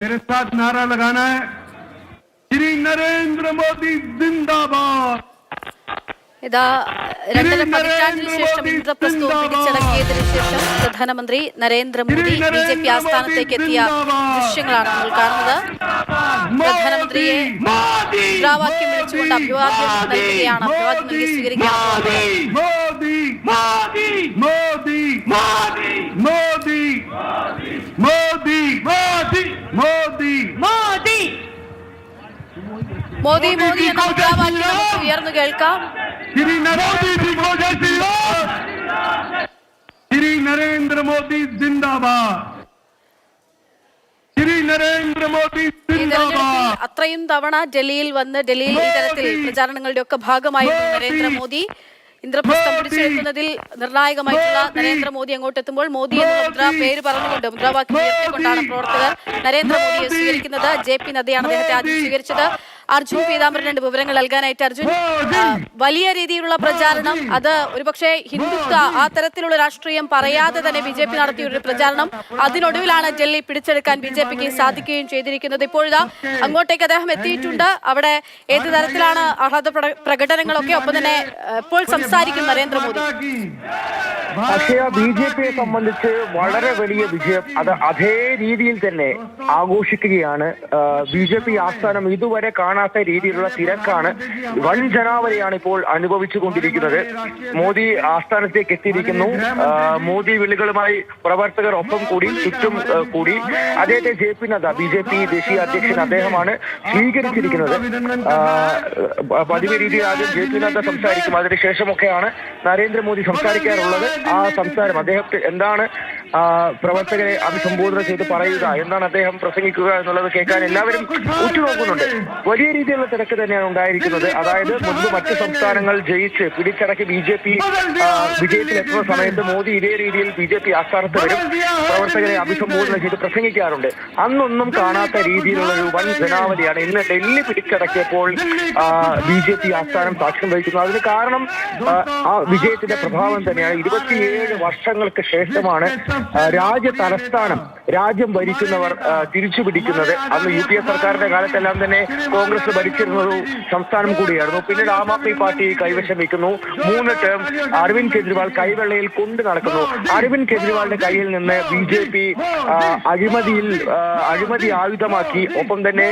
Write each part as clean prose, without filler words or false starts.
मेरे साथ नारा लगाना है, श्री नरेंद्र मोदी जिंदाबाद. ഇതാ 2.5 പതിറ്റാണ്ടിന് ശേഷം ഇന്ദ്രപ്രസ്ഥവും പിടിച്ചടക്കിയതിനു ശേഷം പ്രധാനമന്ത്രി നരേന്ദ്രമോദി ബി.ജെ.പി. ആസ്ഥാനത്തേക്ക് എത്തിയ ദൃശ്യങ്ങളാണ് നമ്മൾ കാണുന്നത്. പ്രധാനമന്ത്രിയെ മുദ്രാവാക്യം വിളിച്ചുകൊണ്ട് അഭിവാദ്യം നൽകുകയാണ്, അഭിവാദ്യം നൽകി സ്വീകരിക്കുകയാണ്. മോദി മോദി എന്ന മുദ്രാവാക്യം നമുക്ക് ഉയർന്നു കേൾക്കാം. श्री नरेंद्र मोदी जिंदाबाद. श्री नरेंद्र मोदी जिंदाबाद. അത്രയും തവണ ഡൽഹിയിൽ വന്ന് ഡൽഹിയിൽ ഇത്തരത്തിൽ പ്രചാരണങ്ങളുടെ ഒക്കെ ഭാഗമായിരുന്നു നരേന്ദ്രമോദി. ഇന്ദ്രപ്രസ്ഥം പിടിച്ചെടുക്കുന്നതിൽ നിർണായകമായിട്ടുള്ള നരേന്ദ്രമോദി അങ്ങോട്ട് എത്തുമ്പോൾ മോദി എന്നുള്ള പേര് പറഞ്ഞുകൊണ്ട് മുദ്രാവാക്യം ഉയർത്തിക്കൊണ്ടാണ് പ്രവർത്തകർ നരേന്ദ്രമോദിയെ സ്വീകരിക്കുന്നത്. JP നദ്ദയാണ് അദ്ദേഹത്തെ ആദ്യം സ്വീകരിച്ചത്. അർജുൻ പീതാംബരനുണ്ട് വിവരങ്ങൾ നൽകാനായിട്ട്. അർജുൻ, വലിയ രീതിയിലുള്ള പ്രചാരണം, അത് ഒരുപക്ഷെ ഹിന്ദുത്വ ആ തരത്തിലുള്ള രാഷ്ട്രീയം പറയാതെ തന്നെ BJP നടത്തിയ ഒരു പ്രചാരണം, അതിനൊടുവിലാണ് ഡൽഹി പിടിച്ചെടുക്കാൻ BJPക്ക് സാധിക്കുകയും ചെയ്തിരിക്കുന്നത്. ഇപ്പോഴിതാ അങ്ങോട്ടേക്ക് അദ്ദേഹം എത്തിയിട്ടുണ്ട്. അവിടെ ഏത് തരത്തിലാണ് ആഹ്ലാദ പ്രകടനങ്ങളൊക്കെ, ഒപ്പം തന്നെ ഇപ്പോൾ സംസാരിക്കും നരേന്ദ്രമോദി. അക്ഷയ, BJPയെ സംബന്ധിച്ച് വളരെ വലിയ വിജയം അത് അതേ രീതിയിൽ തന്നെ ആഘോഷിക്കുകയാണ്. BJP ആസ്ഥാനം ഇതുവരെ കാണാത്ത രീതിയിലുള്ള തിരക്കാണ്, വൻ ജനാവലിയാണ് ഇപ്പോൾ അനുഭവിച്ചുകൊണ്ടിരിക്കുന്നത്. മോദി ആസ്ഥാനത്തേക്ക് എത്തിയിരിക്കുന്നു. മോദി വിളികളുമായി പ്രവർത്തകർ ഒപ്പം കൂടി ചുറ്റും കൂടി. അദ്ദേഹത്തെ JP നദ്ദ, BJP ദേശീയ അധ്യക്ഷൻ, അദ്ദേഹമാണ് സ്വീകരിച്ചിരിക്കുന്നത്. പതിവ് രീതിയിൽ ആദ്യം JP നദ്ദ സംസാരിക്കും, അതിനുശേഷമൊക്കെയാണ് നരേന്ദ്രമോദി സംസാരിക്കാറുള്ളത്. ആ സംസാരം അദ്ദേഹത്തെ എന്താണ് പ്രവർത്തകരെ അഭിസംബോധന ചെയ്ത് പറയുക, എന്താണ് അദ്ദേഹം പ്രസംഗിക്കുക എന്നുള്ളത് കേൾക്കാൻ എല്ലാവരും ഉറ്റുനോക്കുന്നുണ്ട്. വലിയ രീതിയിലുള്ള തിരക്ക് തന്നെയാണ് ഉണ്ടായിരിക്കുന്നത്. അതായത് മുൻപ് മറ്റ് സംസ്ഥാനങ്ങൾ ജയിച്ച് പിടിച്ചടക്കി BJP വിജയത്തിലെത്തുന്ന സമയത്ത് മോദി ഇതേ രീതിയിൽ BJP ആസ്ഥാനത്ത് വരും, പ്രവർത്തകരെ അഭിസംബോധന ചെയ്ത് പ്രസംഗിക്കാറുണ്ട്. അന്നൊന്നും കാണാത്ത രീതിയിലുള്ള ഒരു വൻ ജനാവലിയാണ് ഇന്ന് ഡൽഹി പിടിച്ചടക്കിയപ്പോൾ BJP ആസ്ഥാനം സാക്ഷ്യം വഹിക്കുന്നത്. അതിന് കാരണം ആ വിജയത്തിന്റെ പ്രഭാവം തന്നെയാണ്. 27 വർഷങ്ങൾക്ക് ശേഷമാണ് രാജ്യ തലസ്ഥാനം, രാജ്യം ഭരിക്കുന്നവർ തിരിച്ചു പിടിക്കുന്നത്. അന്ന് UPA സർക്കാരിന്റെ കാലത്തെല്ലാം തന്നെ കോൺഗ്രസ് ഭരിച്ചിരുന്ന ഒരു സംസ്ഥാനം കൂടിയായിരുന്നു. പിന്നീട് ആം ആദ്മി പാർട്ടി കൈവശം വയ്ക്കുന്നു. 3 ടേം അരവിന്ദ് കെജ്രിവാൾ കൈവെള്ളയിൽ കൊണ്ടു നടക്കുന്നു. അരവിന്ദ് കെജ്രിവാളിന്റെ കയ്യിൽ നിന്ന് BJP അഴിമതി ആയുധമാക്കി, ഒപ്പം തന്നെ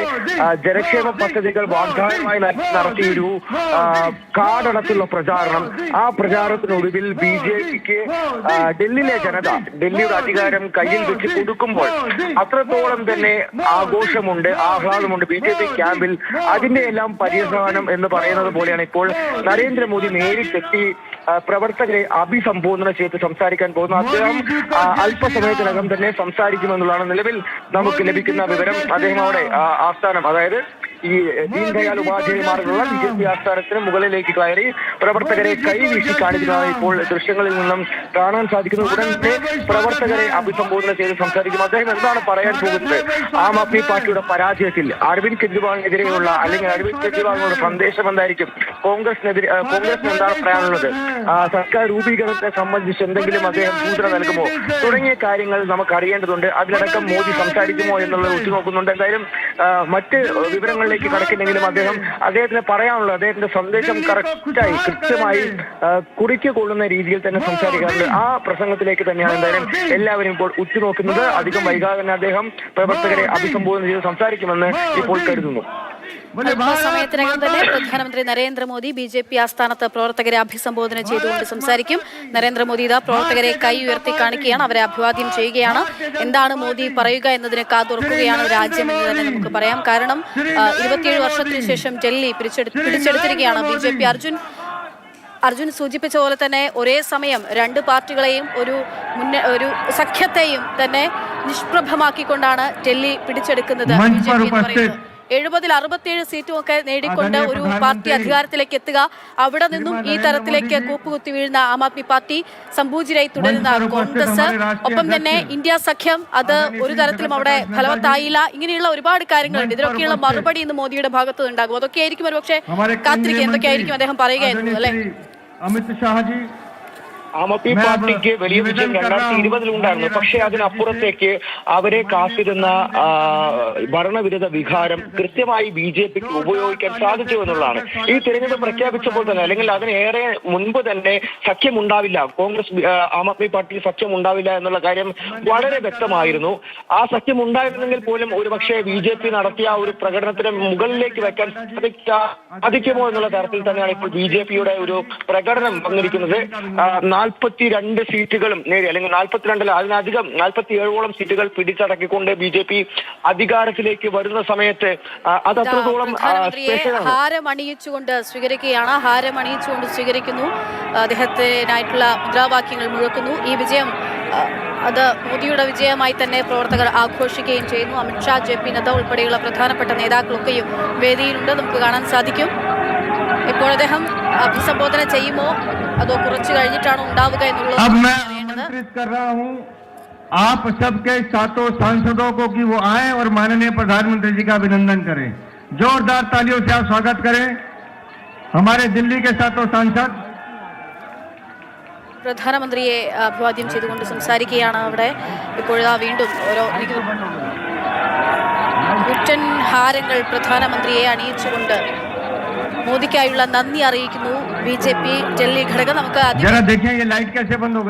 ജനക്ഷേമ പദ്ധതികൾ വാഗ്ദാനമായി നടത്തിയൊരു കാടടത്തുള്ള പ്രചാരണം. ആ പ്രചാരണത്തിനൊടുവിൽ BJPക്ക് ഡൽഹിയിലെ ജനത ഡൽഹിയുടെ അധികാരം കയ്യിൽ വെച്ച് കൊടുക്കുമ്പോൾ അത്രത്തോളം തന്നെ ആഘോഷമുണ്ട്, ആഹ്ലാദമുണ്ട് BJP ക്യാമ്പിൽ. അതിന്റെ എല്ലാം പര്യവസാനം എന്ന് പറയുന്നത് പോലെയാണ് ഇപ്പോൾ നരേന്ദ്രമോദി നേരിട്ടെത്തി പ്രവർത്തകരെ അഭിസംബോധന ചെയ്ത് സംസാരിക്കാൻ പോകുന്നു. അദ്ദേഹം അല്പസമയത്തിനകം തന്നെ സംസാരിക്കുമെന്നുള്ളതാണ് നിലവിൽ നമുക്ക് ലഭിക്കുന്ന വിവരം. അദ്ദേഹം അവിടെ ആസ്ഥാനം, അതായത് ഈ ദീൻദയാൽ ഉപാധ്യായ മാർഗമുള്ള BJP ആസ്ഥാനത്തിന് മുകളിലേക്ക് കയറി പ്രവർത്തകരെ കൈവീശി കാണിക്കുന്നതാണ് ഇപ്പോൾ ദൃശ്യങ്ങളിൽ നിന്നും കാണാൻ സാധിക്കുന്നത്. ഉടൻ തന്നെ പ്രവർത്തകരെ അഭിസംബോധന ചെയ്ത് സംസാരിക്കും. അദ്ദേഹം എന്താണ് പറയാൻ പോകുന്നത്? ആം ആദ്മി പാർട്ടിയുടെ പരാജയത്തിൽ അരവിന്ദ് കെജ്രിവാളിനെതിരെയുള്ള, അല്ലെങ്കിൽ അരവിന്ദ് കെജ്രിവാളിനുള്ള സന്ദേശം എന്തായിരിക്കും? കോൺഗ്രസിന് എന്താണ് പറയാനുള്ളത്? സർക്കാർ രൂപീകരണത്തെ സംബന്ധിച്ച് എന്തെങ്കിലും അദ്ദേഹം സൂചന നൽകുമോ? തുടങ്ങിയ കാര്യങ്ങൾ നമുക്ക് അറിയേണ്ടതുണ്ട്. അതിലടക്കം മോദി സംസാരിക്കുമോ എന്നുള്ളത് ഉറ്റുനോക്കുന്നുണ്ട്. എന്തായാലും മറ്റ് വിവരങ്ങളിലേക്ക് കടക്കില്ലെങ്കിലും അദ്ദേഹത്തിന് പറയാനുള്ളത്, അദ്ദേഹത്തിന്റെ സന്ദേശം കൃത്യമായി കുറിക്ക് കൊള്ളുന്ന രീതിയിൽ തന്നെ സംസാരിക്കാറുണ്ട്. ആ പ്രസംഗത്തിലേക്ക് തന്നെയാണ് എന്തായാലും എല്ലാവരും ഇപ്പോൾ ഉറ്റുനോക്കുന്നത്. അധികം വൈകാതെ തന്നെ അദ്ദേഹം പ്രവർത്തകരെ അഭിസംബോധന ചെയ്ത് സംസാരിക്കുമെന്ന് ഇപ്പോൾ കരുതുന്നു. സമയത്തിനകം തന്നെ പ്രധാനമന്ത്രി നരേന്ദ്രമോദി BJP ആസ്ഥാനത്ത് പ്രവർത്തകരെ അഭിസംബോധന ചെയ്തുകൊണ്ട് സംസാരിക്കും. നരേന്ദ്രമോദി ഇതാ പ്രവർത്തകരെ കൈ ഉയർത്തി കാണിക്കുകയാണ്, അവരെ അഭിവാദ്യം ചെയ്യുകയാണ്. എന്താണ് മോദി പറയുക എന്നതിനെ കാതുറക്കുകയാണ് രാജ്യം എന്ന് തന്നെ നമുക്ക് പറയാം. കാരണം 27 വർഷത്തിന് ശേഷം ഡൽഹി പിടിച്ചെടുത്തിരിക്കുകയാണ് BJP. അർജുൻ സൂചിപ്പിച്ച പോലെ തന്നെ ഒരേ സമയം 2 പാർട്ടികളെയും ഒരു സഖ്യത്തെയും തന്നെ നിഷ്പ്രഭമാക്കിക്കൊണ്ടാണ് ഡൽഹി പിടിച്ചെടുക്കുന്നത് BJP എന്ന് പറയുന്നത്. 70-ൽ 67 സീറ്റും ഒക്കെ നേടിക്കൊണ്ട് ഒരു പാർട്ടി അധികാരത്തിലേക്ക് എത്തുക, അവിടെ നിന്നും ഈ തരത്തിലേക്ക് കൂപ്പുകുത്തി വീഴുന്ന ആം ആദ്മി പാർട്ടി, സംഭൂജിരായി തുടരുന്ന കോൺഗ്രസ്, ഒപ്പം തന്നെ ഇന്ത്യ സഖ്യം, അത് ഒരു തരത്തിലും അവിടെ ഫലവത്തായില്ല. ഇങ്ങനെയുള്ള ഒരുപാട് കാര്യങ്ങളുണ്ട്. ഇതിലൊക്കെയുള്ള മറുപടി ഇന്ന് മോദിയുടെ ഭാഗത്ത് ഉണ്ടാകും. അതൊക്കെയായിരിക്കും ഒരു പക്ഷേ കാത്തിരിക്കുക, എന്തൊക്കെയായിരിക്കും അദ്ദേഹം പറയുക എന്നുള്ളത്, അല്ലേ? अमित शाह जी ആം ആദ്മി പാർട്ടിക്ക് വലിയ വിജയം 2020 ഉണ്ടായിരുന്നു. പക്ഷേ അതിനപ്പുറത്തേക്ക് അവരെ കാത്തിരുന്ന ഭരണവിരുദ്ധ വികാരം കൃത്യമായി BJPക്ക് ഉപയോഗിക്കാൻ സാധിച്ചു എന്നുള്ളതാണ്. ഈ തിരഞ്ഞെടുപ്പ് പ്രഖ്യാപിച്ചപ്പോൾ തന്നെ, അല്ലെങ്കിൽ അതിനേറെ മുൻപ് തന്നെ സഖ്യമുണ്ടാവില്ല, കോൺഗ്രസ് ആം ആദ്മി പാർട്ടി സഖ്യമുണ്ടാവില്ല എന്നുള്ള കാര്യം വളരെ വ്യക്തമായിരുന്നു. ആ സഖ്യം ഉണ്ടായിരുന്നെങ്കിൽ പോലും ഒരുപക്ഷെ BJP നടത്തിയ ഒരു പ്രകടനത്തിന് മുകളിലേക്ക് വെക്കാൻ സാധിക്കുമോ എന്നുള്ള തരത്തിൽ തന്നെയാണ് ഇപ്പോൾ BJPയുടെ ഒരു പ്രകടനം വന്നിരിക്കുന്നത്. 42 സീറ്റുകളും നേടി, അല്ലെങ്കിൽ 42 അതിനധികം 47ഓളം സീറ്റുകൾ പിടിച്ചടക്കിക്കൊണ്ട് BJP അധികാരത്തിലേക്ക് വരുന്ന സമയത്ത് അത് അത്രത്തോളം ഹാരമണിയിച്ചുകൊണ്ട് സ്വീകരിക്കുകയാണ്. ഹാരമണിയിച്ചുകൊണ്ട് സ്വീകരിക്കുന്നു, അദ്ദേഹത്തിനായിട്ടുള്ള മുദ്രാവാക്യങ്ങൾ മുഴക്കുന്നു. ഈ വിജയം അത് മോദിയുടെ വിജയമായി തന്നെ പ്രവർത്തകർ ആഘോഷിക്കുകയും ചെയ്യുന്നു. അമിത്ഷാ, JP നദ്ദ ഉൾപ്പെടെയുള്ള പ്രധാനപ്പെട്ട നേതാക്കളൊക്കെയും വേദിയിലുണ്ട്, നമുക്ക് കാണാൻ സാധിക്കും. ഇപ്പോൾ അദ്ദേഹം അഭിസംബോധന ചെയ്യുമോ അതോ കുറച്ചു കഴിഞ്ഞിട്ടാണോ ഉണ്ടാവുക എന്നുള്ളത് आप सबके 7 सांसदों को कि वो आए और माननीय प्रधानमंत्री जी का अभिनंदन करें. जोरदार तालियों से आप स्वागत करें हमारे दिल्ली के 7 सांसद. പ്രധാനമന്ത്രിയെ അഭിവാദ്യം ചെയ്തുകൊണ്ട് സംസാരിക്കുകയാണ് അവിടെ. ഇപ്പോഴാ വീണ്ടും ഓരോ കുറ്റൻ ഹാരങ്ങൾ പ്രധാനമന്ത്രിയെ അണിയിച്ചുകൊണ്ട് മോദിക്കായുള്ള നന്ദി അറിയിക്കുന്നു BJP ഡൽഹി ഘടകം. നമുക്ക്